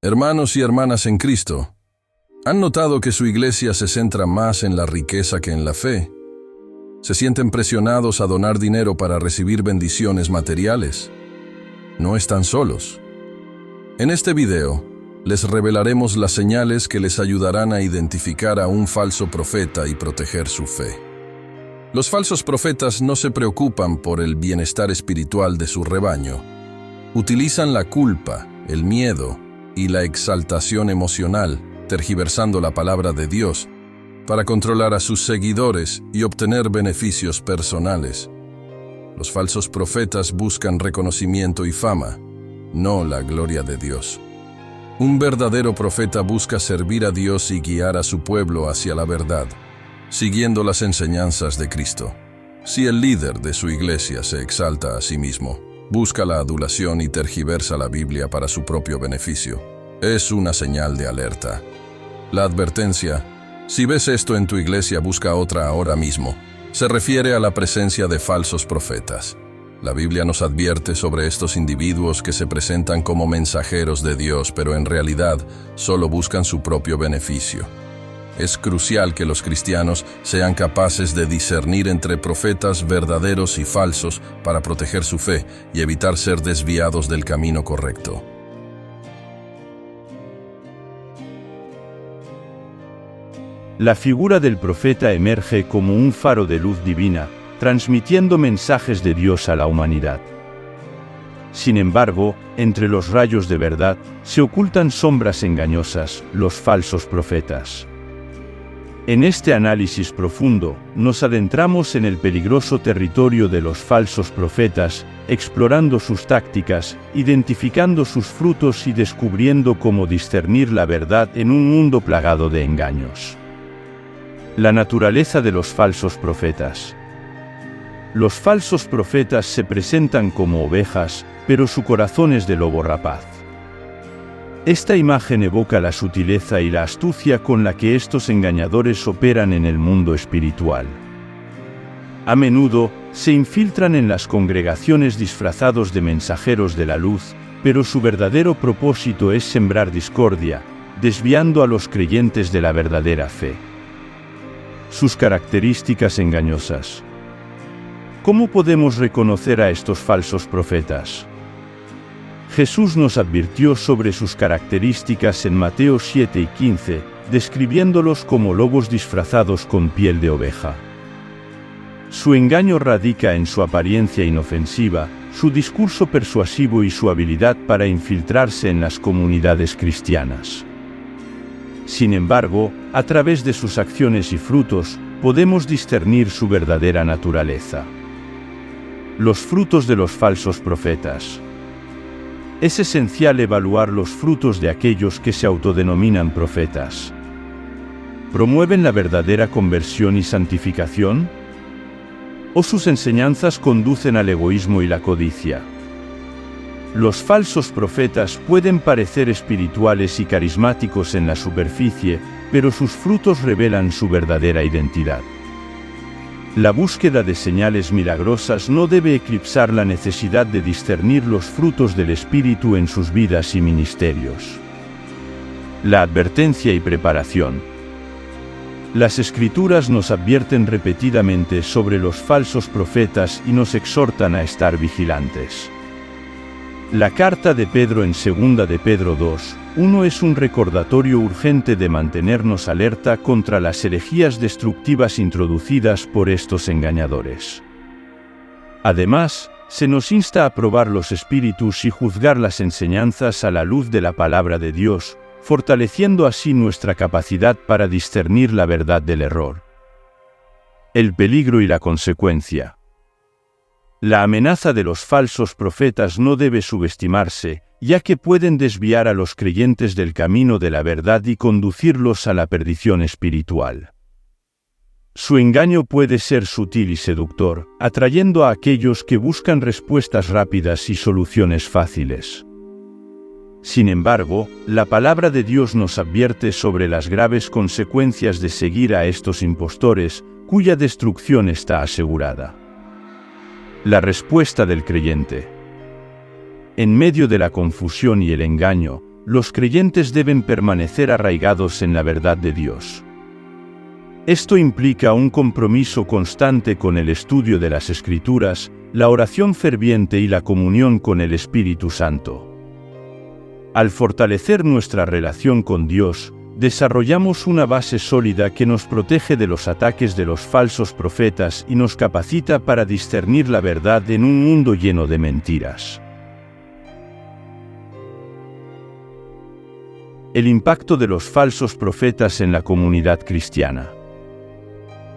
Hermanos y hermanas en Cristo, ¿han notado que su iglesia se centra más en la riqueza que en la fe? ¿Se sienten presionados a donar dinero para recibir bendiciones materiales? No están solos. En este video, les revelaremos las señales que les ayudarán a identificar a un falso profeta y proteger su fe. Los falsos profetas no se preocupan por el bienestar espiritual de su rebaño. Utilizan la culpa, el miedo y la exaltación emocional, tergiversando la palabra de Dios, para controlar a sus seguidores y obtener beneficios personales. Los falsos profetas buscan reconocimiento y fama, no la gloria de Dios. Un verdadero profeta busca servir a Dios y guiar a su pueblo hacia la verdad, siguiendo las enseñanzas de Cristo. Si el líder de su iglesia se exalta a sí mismo, busca la adulación y tergiversa la Biblia para su propio beneficio, es una señal de alerta. La advertencia: si ves esto en tu iglesia, busca otra ahora mismo, se refiere a la presencia de falsos profetas. La Biblia nos advierte sobre estos individuos que se presentan como mensajeros de Dios, pero en realidad solo buscan su propio beneficio. Es crucial que los cristianos sean capaces de discernir entre profetas verdaderos y falsos para proteger su fe y evitar ser desviados del camino correcto. La figura del profeta emerge como un faro de luz divina, transmitiendo mensajes de Dios a la humanidad. Sin embargo, entre los rayos de verdad se ocultan sombras engañosas, los falsos profetas. En este análisis profundo, nos adentramos en el peligroso territorio de los falsos profetas, explorando sus tácticas, identificando sus frutos y descubriendo cómo discernir la verdad en un mundo plagado de engaños. La naturaleza de los falsos profetas. Los falsos profetas se presentan como ovejas, pero su corazón es de lobo rapaz. Esta imagen evoca la sutileza y la astucia con la que estos engañadores operan en el mundo espiritual. A menudo, se infiltran en las congregaciones disfrazados de mensajeros de la luz, pero su verdadero propósito es sembrar discordia, desviando a los creyentes de la verdadera fe. Sus características engañosas. ¿Cómo podemos reconocer a estos falsos profetas? Jesús nos advirtió sobre sus características en Mateo 7 y 15, describiéndolos como lobos disfrazados con piel de oveja. Su engaño radica en su apariencia inofensiva, su discurso persuasivo y su habilidad para infiltrarse en las comunidades cristianas. Sin embargo, a través de sus acciones y frutos, podemos discernir su verdadera naturaleza. Los frutos de los falsos profetas. Es esencial evaluar los frutos de aquellos que se autodenominan profetas. ¿Promueven la verdadera conversión y santificación? ¿O sus enseñanzas conducen al egoísmo y la codicia? Los falsos profetas pueden parecer espirituales y carismáticos en la superficie, pero sus frutos revelan su verdadera identidad. La búsqueda de señales milagrosas no debe eclipsar la necesidad de discernir los frutos del Espíritu en sus vidas y ministerios. La advertencia y preparación. Las Escrituras nos advierten repetidamente sobre los falsos profetas y nos exhortan a estar vigilantes. La carta de Pedro en 2 de Pedro 2:1 es un recordatorio urgente de mantenernos alerta contra las herejías destructivas introducidas por estos engañadores. Además, se nos insta a probar los espíritus y juzgar las enseñanzas a la luz de la palabra de Dios, fortaleciendo así nuestra capacidad para discernir la verdad del error. El peligro y la consecuencia. La amenaza de los falsos profetas no debe subestimarse, ya que pueden desviar a los creyentes del camino de la verdad y conducirlos a la perdición espiritual. Su engaño puede ser sutil y seductor, atrayendo a aquellos que buscan respuestas rápidas y soluciones fáciles. Sin embargo, la palabra de Dios nos advierte sobre las graves consecuencias de seguir a estos impostores, cuya destrucción está asegurada. La respuesta del creyente. En medio de la confusión y el engaño, los creyentes deben permanecer arraigados en la verdad de Dios. Esto implica un compromiso constante con el estudio de las Escrituras, la oración ferviente y la comunión con el Espíritu Santo. Al fortalecer nuestra relación con Dios, desarrollamos una base sólida que nos protege de los ataques de los falsos profetas y nos capacita para discernir la verdad en un mundo lleno de mentiras. El impacto de los falsos profetas en la comunidad cristiana.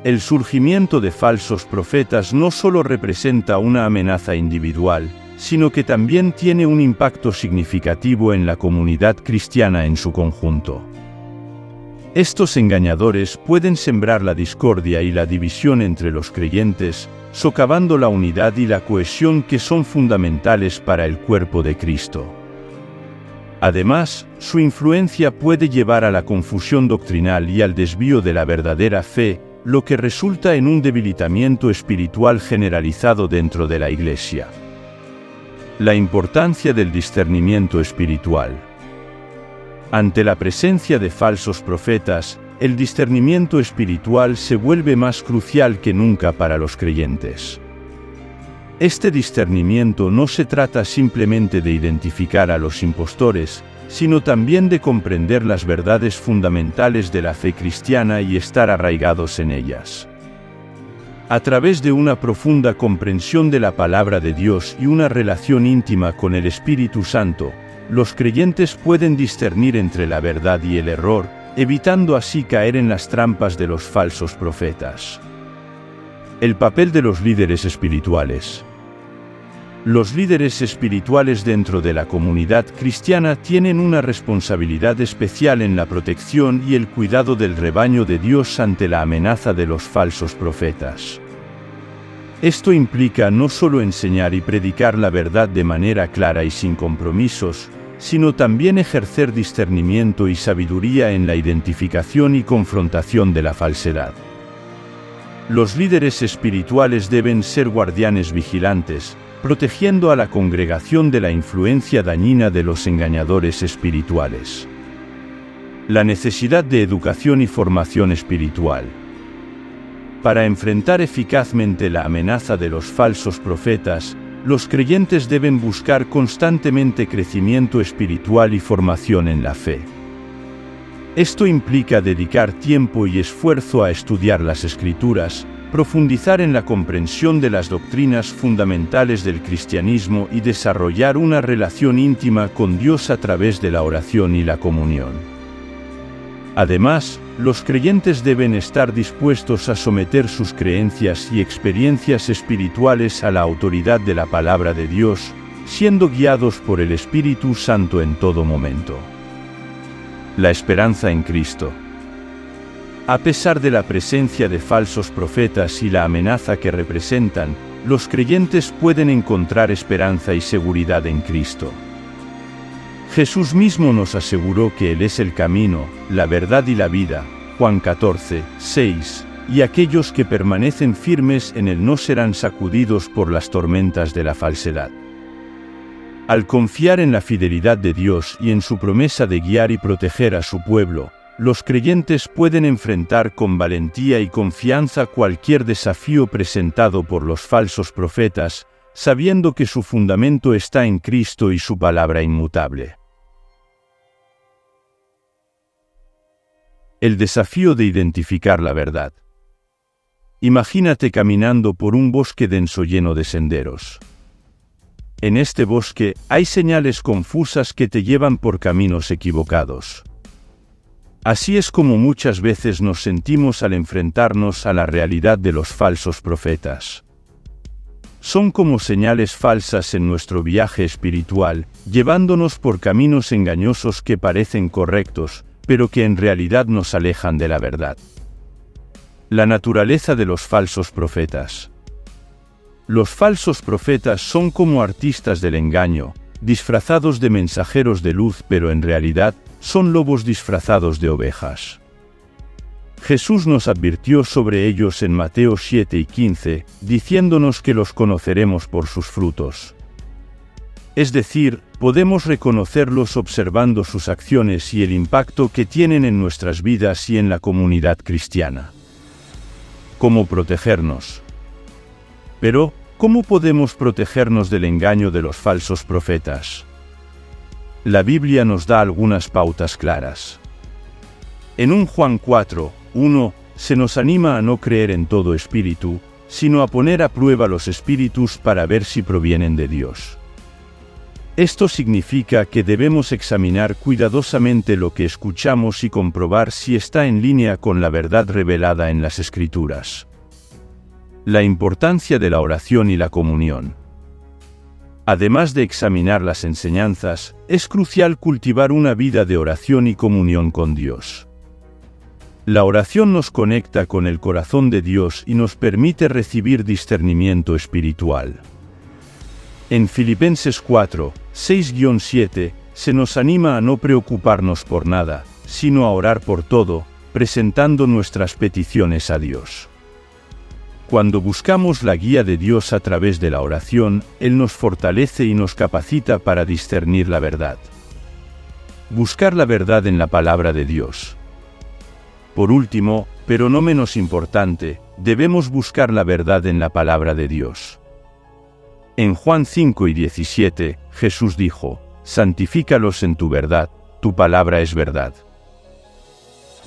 El surgimiento de falsos profetas no solo representa una amenaza individual, sino que también tiene un impacto significativo en la comunidad cristiana en su conjunto. Estos engañadores pueden sembrar la discordia y la división entre los creyentes, socavando la unidad y la cohesión que son fundamentales para el cuerpo de Cristo. Además, su influencia puede llevar a la confusión doctrinal y al desvío de la verdadera fe, lo que resulta en un debilitamiento espiritual generalizado dentro de la Iglesia. La importancia del discernimiento espiritual. Ante la presencia de falsos profetas, el discernimiento espiritual se vuelve más crucial que nunca para los creyentes. Este discernimiento no se trata simplemente de identificar a los impostores, sino también de comprender las verdades fundamentales de la fe cristiana y estar arraigados en ellas. A través de una profunda comprensión de la palabra de Dios y una relación íntima con el Espíritu Santo, los creyentes pueden discernir entre la verdad y el error, evitando así caer en las trampas de los falsos profetas. El papel de los líderes espirituales. Los líderes espirituales dentro de la comunidad cristiana tienen una responsabilidad especial en la protección y el cuidado del rebaño de Dios ante la amenaza de los falsos profetas. Esto implica no solo enseñar y predicar la verdad de manera clara y sin compromisos, sino también ejercer discernimiento y sabiduría en la identificación y confrontación de la falsedad. Los líderes espirituales deben ser guardianes vigilantes, protegiendo a la congregación de la influencia dañina de los engañadores espirituales. La necesidad de educación y formación espiritual. Para enfrentar eficazmente la amenaza de los falsos profetas, los creyentes deben buscar constantemente crecimiento espiritual y formación en la fe. Esto implica dedicar tiempo y esfuerzo a estudiar las Escrituras, profundizar en la comprensión de las doctrinas fundamentales del cristianismo y desarrollar una relación íntima con Dios a través de la oración y la comunión. Además, los creyentes deben estar dispuestos a someter sus creencias y experiencias espirituales a la autoridad de la palabra de Dios, siendo guiados por el Espíritu Santo en todo momento. La esperanza en Cristo. A pesar de la presencia de falsos profetas y la amenaza que representan, los creyentes pueden encontrar esperanza y seguridad en Cristo. Jesús mismo nos aseguró que Él es el camino, la verdad y la vida, Juan 14, 6, y aquellos que permanecen firmes en Él no serán sacudidos por las tormentas de la falsedad. Al confiar en la fidelidad de Dios y en su promesa de guiar y proteger a su pueblo, los creyentes pueden enfrentar con valentía y confianza cualquier desafío presentado por los falsos profetas, sabiendo que su fundamento está en Cristo y su palabra inmutable. El desafío de identificar la verdad. Imagínate caminando por un bosque denso lleno de senderos. En este bosque hay señales confusas que te llevan por caminos equivocados. Así es como muchas veces nos sentimos al enfrentarnos a la realidad de los falsos profetas. Son como señales falsas en nuestro viaje espiritual, llevándonos por caminos engañosos que parecen correctos, pero que en realidad nos alejan de la verdad. La naturaleza de los falsos profetas. Los falsos profetas son como artistas del engaño, disfrazados de mensajeros de luz, pero en realidad son lobos disfrazados de ovejas. Jesús nos advirtió sobre ellos en Mateo 7 y 15, diciéndonos que los conoceremos por sus frutos. Es decir, podemos reconocerlos observando sus acciones y el impacto que tienen en nuestras vidas y en la comunidad cristiana. ¿Cómo protegernos? Pero, ¿cómo podemos protegernos del engaño de los falsos profetas? La Biblia nos da algunas pautas claras. En 1 Juan 4:1, se nos anima a no creer en todo espíritu, sino a poner a prueba los espíritus para ver si provienen de Dios. Esto significa que debemos examinar cuidadosamente lo que escuchamos y comprobar si está en línea con la verdad revelada en las Escrituras. La importancia de la oración y la comunión. Además de examinar las enseñanzas, es crucial cultivar una vida de oración y comunión con Dios. La oración nos conecta con el corazón de Dios y nos permite recibir discernimiento espiritual. En Filipenses 4:6-7, se nos anima a no preocuparnos por nada, sino a orar por todo, presentando nuestras peticiones a Dios. Cuando buscamos la guía de Dios a través de la oración, Él nos fortalece y nos capacita para discernir la verdad. Buscar la verdad en la palabra de Dios. Por último, pero no menos importante, debemos buscar la verdad en la palabra de Dios. En Juan 5:17, Jesús dijo: «Santifícalos en tu verdad, tu palabra es verdad».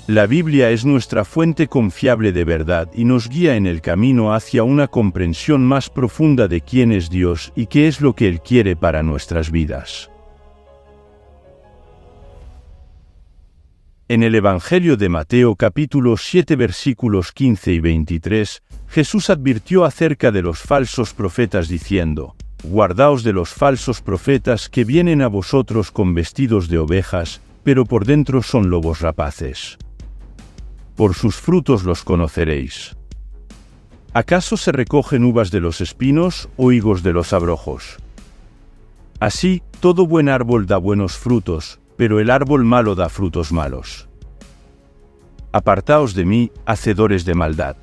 La Biblia es nuestra fuente confiable de verdad y nos guía en el camino hacia una comprensión más profunda de quién es Dios y qué es lo que Él quiere para nuestras vidas. En el Evangelio de Mateo capítulo 7 versículos 15 y 23, Jesús advirtió acerca de los falsos profetas diciendo: «Guardaos de los falsos profetas que vienen a vosotros con vestidos de ovejas, pero por dentro son lobos rapaces. Por sus frutos los conoceréis. ¿Acaso se recogen uvas de los espinos o higos de los abrojos? Así, todo buen árbol da buenos frutos, pero el árbol malo da frutos malos. Apartaos de mí, hacedores de maldad».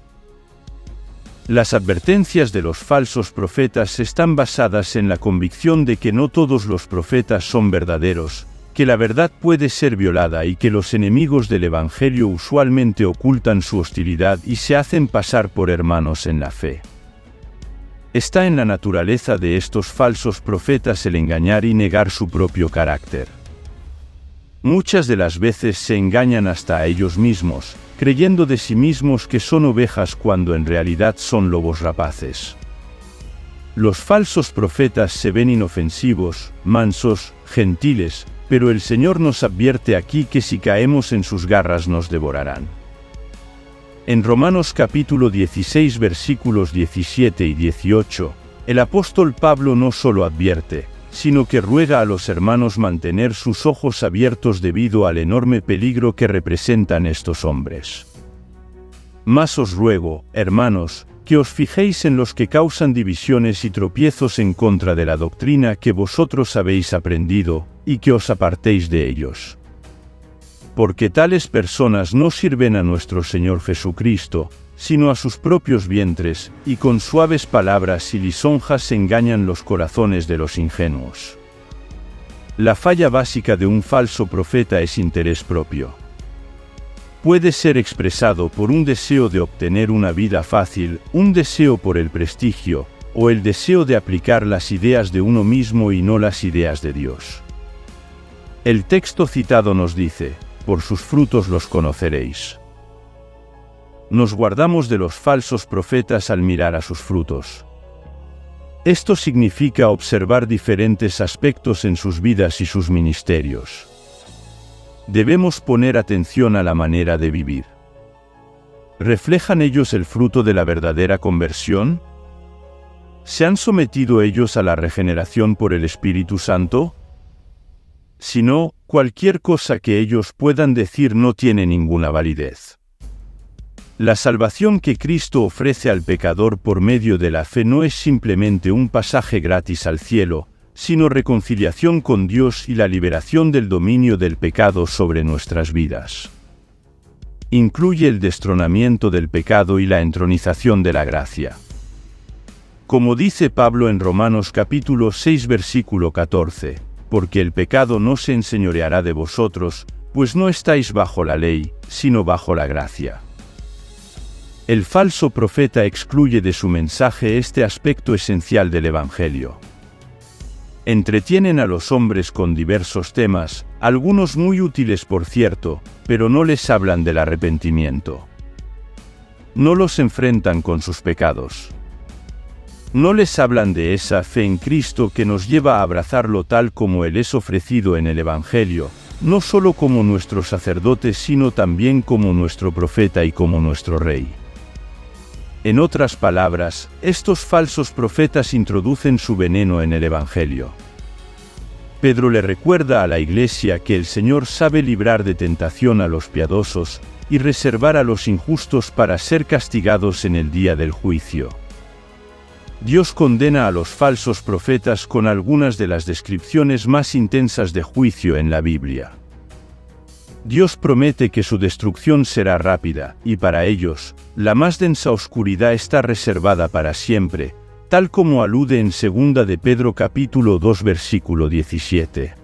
Las advertencias de los falsos profetas están basadas en la convicción de que no todos los profetas son verdaderos, que la verdad puede ser violada y que los enemigos del Evangelio usualmente ocultan su hostilidad y se hacen pasar por hermanos en la fe. Está en la naturaleza de estos falsos profetas el engañar y negar su propio carácter. Muchas de las veces se engañan hasta a ellos mismos, creyendo de sí mismos que son ovejas cuando en realidad son lobos rapaces. Los falsos profetas se ven inofensivos, mansos, gentiles, pero el Señor nos advierte aquí que si caemos en sus garras nos devorarán. En Romanos capítulo 16 versículos 17 y 18, el apóstol Pablo no solo advierte, sino que ruega a los hermanos mantener sus ojos abiertos debido al enorme peligro que representan estos hombres. Mas os ruego, hermanos, que os fijéis en los que causan divisiones y tropiezos en contra de la doctrina que vosotros habéis aprendido, y que os apartéis de ellos. Porque tales personas no sirven a nuestro Señor Jesucristo, sino a sus propios vientres, y con suaves palabras y lisonjas engañan los corazones de los ingenuos. La falla básica de un falso profeta es interés propio. Puede ser expresado por un deseo de obtener una vida fácil, un deseo por el prestigio, o el deseo de aplicar las ideas de uno mismo y no las ideas de Dios. El texto citado nos dice: «Por sus frutos los conoceréis». Nos guardamos de los falsos profetas al mirar a sus frutos. Esto significa observar diferentes aspectos en sus vidas y sus ministerios. Debemos poner atención a la manera de vivir. ¿Reflejan ellos el fruto de la verdadera conversión? ¿Se han sometido ellos a la regeneración por el Espíritu Santo? Si no, cualquier cosa que ellos puedan decir no tiene ninguna validez. La salvación que Cristo ofrece al pecador por medio de la fe no es simplemente un pasaje gratis al cielo, sino reconciliación con Dios y la liberación del dominio del pecado sobre nuestras vidas. Incluye el destronamiento del pecado y la entronización de la gracia. Como dice Pablo en Romanos capítulo 6 versículo 14, porque el pecado no se enseñoreará de vosotros, pues no estáis bajo la ley, sino bajo la gracia. El falso profeta excluye de su mensaje este aspecto esencial del Evangelio. Entretienen a los hombres con diversos temas, algunos muy útiles por cierto, pero no les hablan del arrepentimiento. No los enfrentan con sus pecados. No les hablan de esa fe en Cristo que nos lleva a abrazarlo tal como Él es ofrecido en el Evangelio, no solo como nuestro sacerdote sino también como nuestro profeta y como nuestro Rey. En otras palabras, estos falsos profetas introducen su veneno en el Evangelio. Pedro le recuerda a la Iglesia que el Señor sabe librar de tentación a los piadosos y reservar a los injustos para ser castigados en el día del juicio. Dios condena a los falsos profetas con algunas de las descripciones más intensas de juicio en la Biblia. Dios promete que su destrucción será rápida, y para ellos, la más densa oscuridad está reservada para siempre, tal como alude en 2 de Pedro capítulo 2 versículo 17.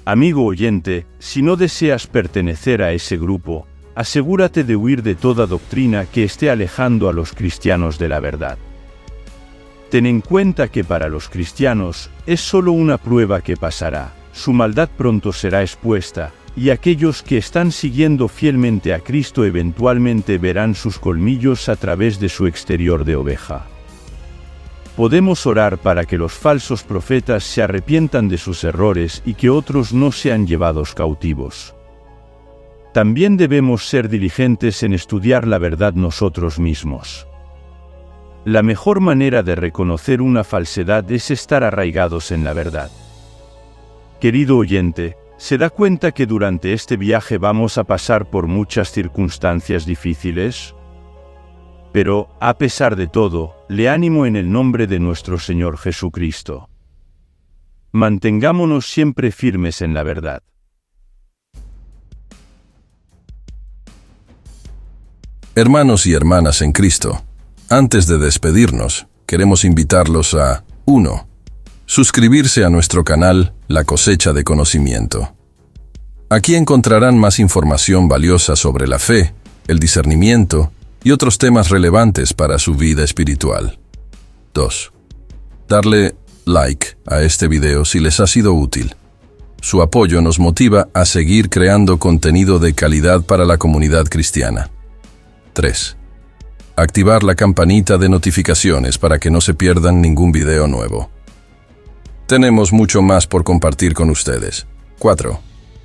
Amigo oyente, si no deseas pertenecer a ese grupo, asegúrate de huir de toda doctrina que esté alejando a los cristianos de la verdad. Ten en cuenta que para los cristianos, es solo una prueba que pasará, su maldad pronto será expuesta, y aquellos que están siguiendo fielmente a Cristo eventualmente verán sus colmillos a través de su exterior de oveja. Podemos orar para que los falsos profetas se arrepientan de sus errores y que otros no sean llevados cautivos. También debemos ser diligentes en estudiar la verdad nosotros mismos. La mejor manera de reconocer una falsedad es estar arraigados en la verdad. Querido oyente, ¿se da cuenta que durante este viaje vamos a pasar por muchas circunstancias difíciles? Pero, a pesar de todo, le animo en el nombre de nuestro Señor Jesucristo. Mantengámonos siempre firmes en la verdad. Hermanos y hermanas en Cristo, antes de despedirnos, queremos invitarlos a 1. Suscribirse a nuestro canal La Cosecha de Conocimiento. Aquí encontrarán más información valiosa sobre la fe, el discernimiento y otros temas relevantes para su vida espiritual. 2. Darle like a este video si les ha sido útil. Su apoyo nos motiva a seguir creando contenido de calidad para la comunidad cristiana. 3. Activar la campanita de notificaciones para que no se pierdan ningún video nuevo. Tenemos mucho más por compartir con ustedes. 4.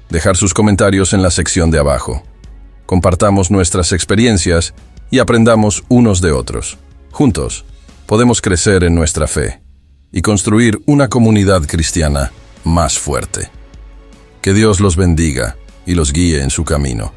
Dejar sus comentarios en la sección de abajo. Compartamos nuestras experiencias y aprendamos unos de otros. Juntos, podemos crecer en nuestra fe y construir una comunidad cristiana más fuerte. Que Dios los bendiga y los guíe en su camino.